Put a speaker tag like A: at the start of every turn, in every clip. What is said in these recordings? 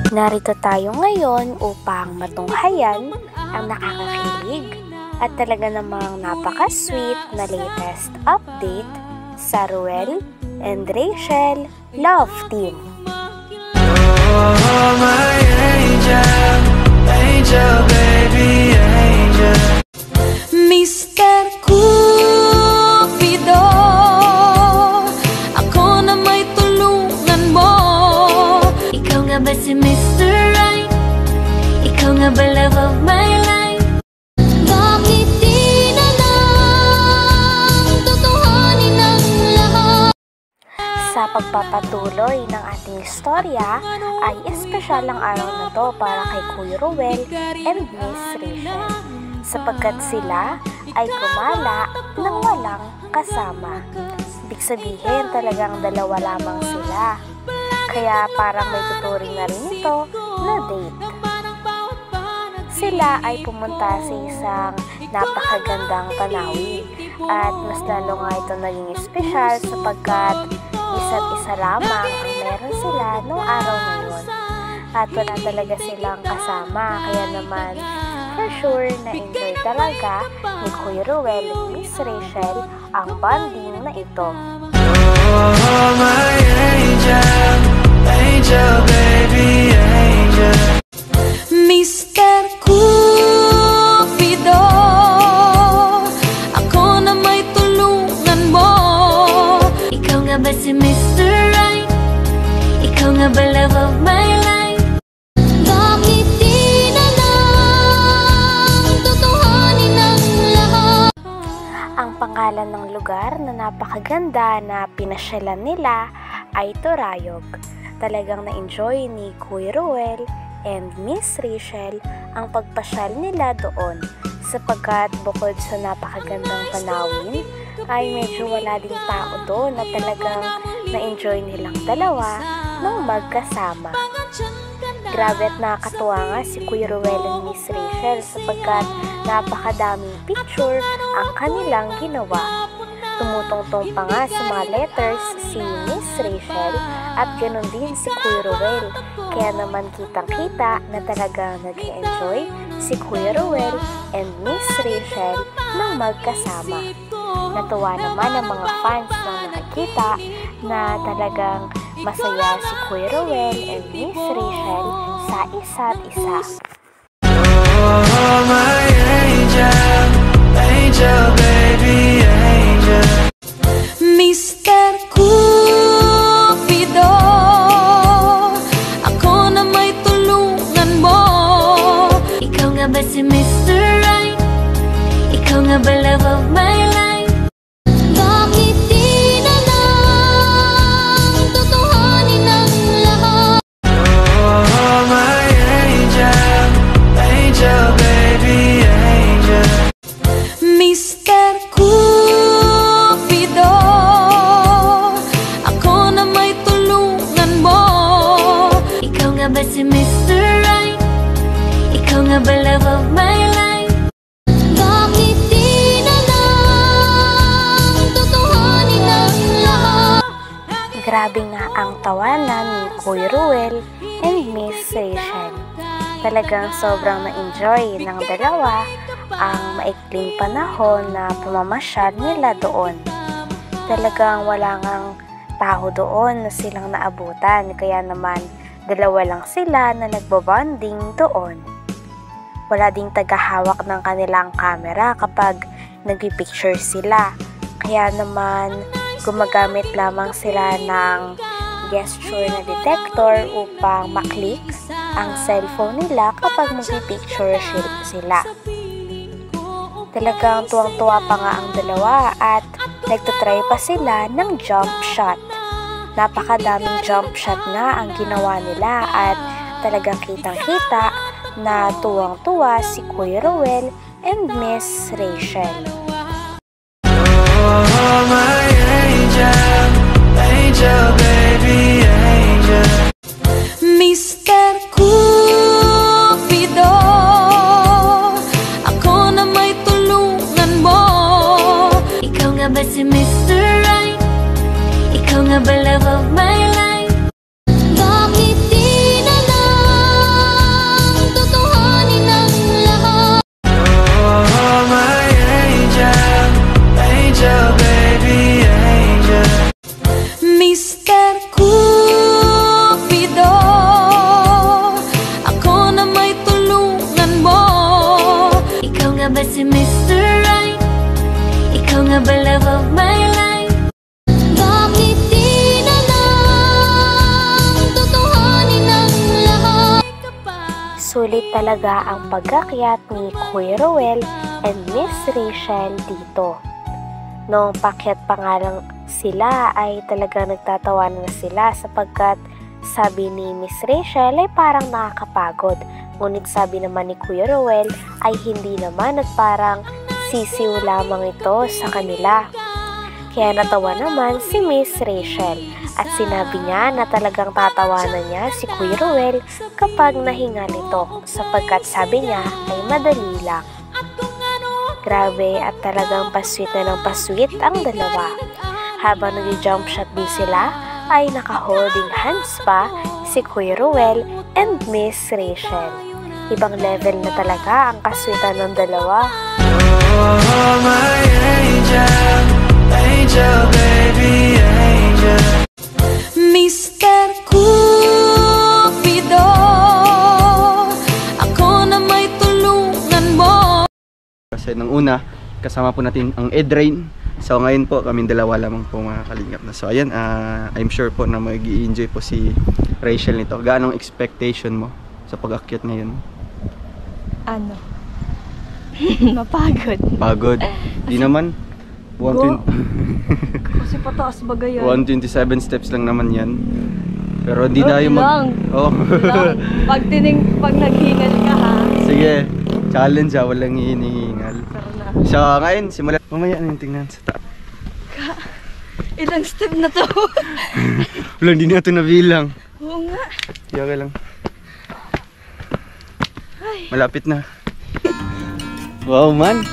A: Narito tayo ngayon upang matunghayan ang nakakakilig at talaga namang napaka-sweet na latest update sa Ruel and Rachel Love Team.
B: Oh, my angel, angel, baby, angel. Mr. Cupido, ako na may tulungan mo. Ikaw nga ba si Mr. Right? Ikaw nga ba love of my life? Bakit di na lang tutuhanin ang lahat?
A: Sa pagpapatuloy ng ating istorya ay espesyal ang araw na to para kay Kuya Ruel and Miss Rachel, sapagkat sila ay gumala ng walang kasama. Ibig sabihin talagang dalawa lamang sila, kaya parang may tuturing na rin ito na date. Sila ay pumunta sa isang napakagandang tanawin at mas lalo nga ito naging espesyal sapagkat isa't isa lamang ang meron sila noong araw na yun. At wala talaga silang kasama, kaya naman for sure na enjoy talaga ni Kuya Ruel at Miss Rachel ang bonding na ito.
B: Oh, my angel, angel, baby, angel. Mr. Cupido, ako na may tulungan mo. Ikaw nga ba si Mr. Right? Ikaw nga ba love of my life? Bakit di na lang tutuhanin ang lahat?
A: Ang pangalan ng lugar na napakaganda na pinasyalan nila ay Torayog. Talagang na-enjoy ni Kuya Ruel and Miss Rachel ang pagpasyal nila doon, sapagkat bukod sa napakagandang tanawin ay medyo wala ding tao doon na talagang na-enjoy nilang dalawa nung magkasama. Grabe at nakakatuwa nga si Kuya Ruel and Miss Rachel sapagkat napakadaming picture ang kanilang ginawa. Tumutungtong pa nga sa mga letters si Miss Rachel at ganoon din si Kuya Ruel. Kaya naman kitang-kita na talagang nag-enjoy si Kuya Ruel and Miss Rachel nang magkasama. Natuwa naman ang mga fans nang nakakita na talagang masaya si Kuya Ruel and Miss Rachel sa isa't isa.
B: Oh, my angel, angel, baby, angel. Mr. Cupido, ako na may tulungan mo. Ikaw nga ba si Mr. Right? Ikaw nga ba love of my life? Bakit di na lang tutuhanin ang lahat? Oh, my angel, angel, baby, angel. Mr. Cupido, ako na may tulungan mo. Ikaw nga ba si Mr. Right? Ikaw nga ba love of my life? Bakit di na lang tutuhanin ang lahat?
A: Grabe nga ang tawanan ni Kuya Ruel and Miss Rachel. Talagang sobrang na-enjoy ng dalawa ang maikling panahon na pamamasyal nila doon. Talagang wala ngang tao doon na silang naabutan, kaya naman dalawa lang sila na nagbobonding doon. Wala ding tagahawak ng kanilang camera kapag nagpipicture sila, kaya naman gumagamit lamang sila ng gesture na detector upang maklik ang cellphone nila kapag magpipicture sila. Talagang tuwang-tuwa pa nga ang dalawa at nagtatry pa sila ng jump shot. Napakadaming jump shot nga ang ginawa nila at talagang kitang-kita na tuwang-tuwa si Kuya Ruel and Miss Rachel.
B: Oh, my angel, angel, baby, angel. Mr. Cupido, ako na may tulungan mo. Ikaw nga ba si Mr. Right? Ikaw nga ba love of my life? Bakit di na lang love of my life. Bakit di na lang tutuhanin ang lahat?
A: Sulit talaga ang pag-akyat ni Kuya Ruel and Miss Rachel dito. Noong pakyat pa nga lang sila ay talagang nagtatawanan na sila sapagkat sabi ni Miss Rachel ay parang nakakapagod. Ngunit sabi naman ni Kuya Ruel ay hindi naman at parang sisiw lamang ito sa kanila. Kaya natawa naman si Miss Rachel at sinabi niya na talagang tatawanan niya si Kuya Ruel kapag nahinga nito sapagkat sabi niya ay madali lang. Grabe at talagang pasweet na ng pasweet ang dalawa. Habang nag-jump shot din sila ay naka-holding hands pa si Kuya Ruel and Miss Rachel. Ibang level na talaga ang kasweetan ng dalawa.
C: Oh, my angel, angel, baby, angel.
B: Mr. Cupido, ako na may tulungan mo.
D: Kasi nung una, kasama po natin ang Edrain. So ngayon po, kaming dalawa lamang po mga kalingap na. So ayan, I'm sure po na mag-i-enjoy po si Rachel nito. Gaanong expectation mo sa pag-akyat ngayon?
E: Ano? Mapagod.
D: Pagod? Di naman.
E: Kasi pataas ba yan?
D: 127 steps lang naman yan. Pero hindi na yung
E: Oh. Pag naghingal ka ha.
D: Sige, challenge ha, walang hinihingal.
E: Na.
D: So ngayon, simulan. Mamaya na yung tingnan sa
E: Ilang step na to?
D: Wala, hindi na ito nabilang.
E: Oo nga.
D: Okay lang. Malapit na. Wow man.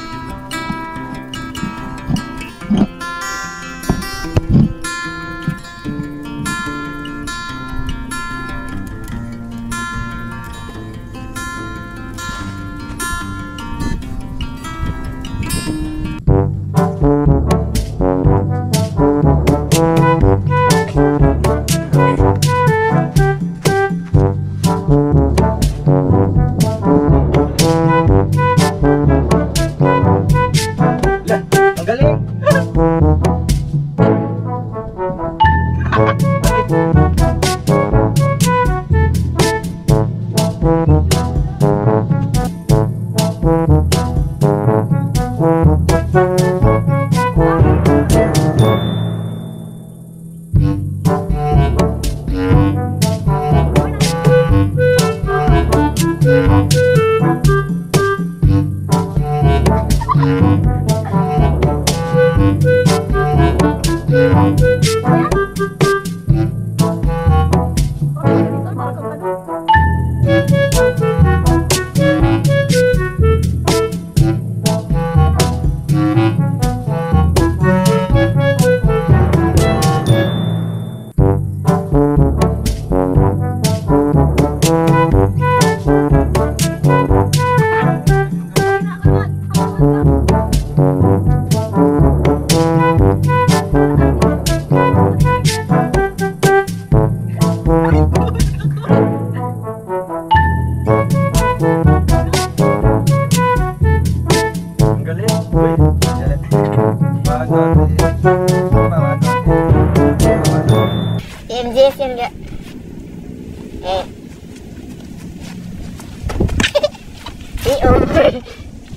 F: MJS yan gak?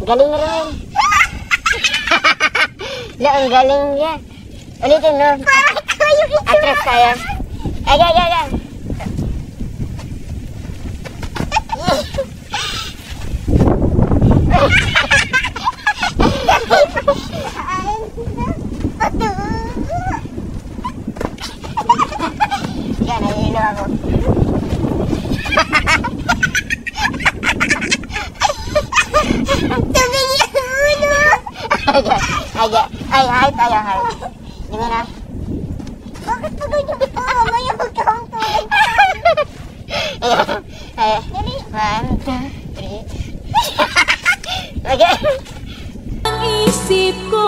F: Galing rin. Lah, ang galing niya. Ulitin no. Atras kaya. Ay. Yan, nahihilo ako. Tubig yung ulo! Ay, tayo. Gimana? Bakit pa ganyan ito? Mamaya magkakang tubig. Dali. 1, 2, 3. Okay.
B: Ang isip ko,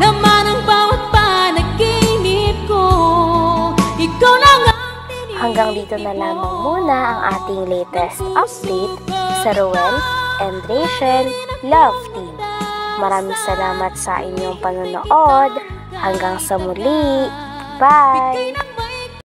B: naman ang bawat panaginip ko. Ikaw lang ang
A: Hanggang dito na lamang muna ang ating latest update sa Ruel and Rachel Love Team. Maraming salamat sa inyong panonood. Hanggang sa muli. Bye!